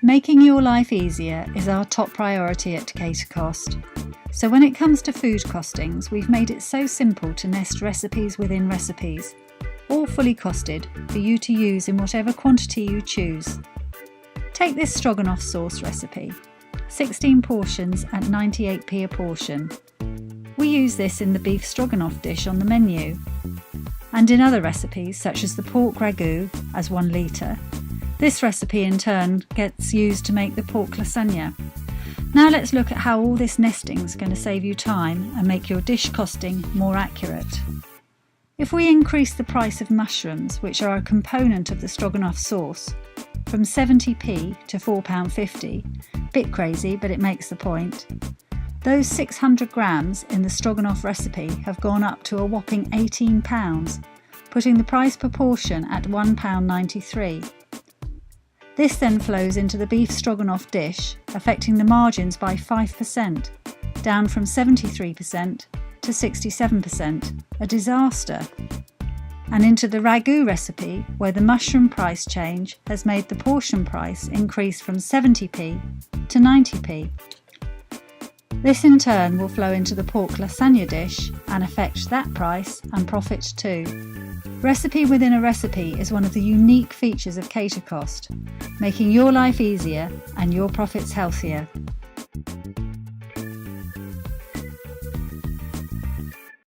Making your life easier is our top priority at Catercost. So when it comes to food costings, we've made it so simple to nest recipes within recipes, all fully costed for you to use in whatever quantity you choose. Take this stroganoff sauce recipe, 16 portions at 98p a portion. We use this in the beef stroganoff dish on the menu, and in other recipes such as the pork ragu as 1 litre. This recipe in turn gets used to make the pork lasagna. Now let's look at how all this nesting is going to save you time and make your dish costing more accurate. If we increase the price of mushrooms, which are a component of the stroganoff sauce, from 70p to £4.50, bit crazy but it makes the point, those 600 grams in the stroganoff recipe have gone up to a whopping £18, putting the price per portion at £1.93. This then flows into the beef stroganoff dish, affecting the margins by 5%, down from 73% to 67%, a disaster. And into the ragu recipe, where the mushroom price change has made the portion price increase from 70p to 90p. This in turn will flow into the pork lasagna dish and affect that price and profit too. Recipe within a recipe is one of the unique features of Catercost, making your life easier and your profits healthier.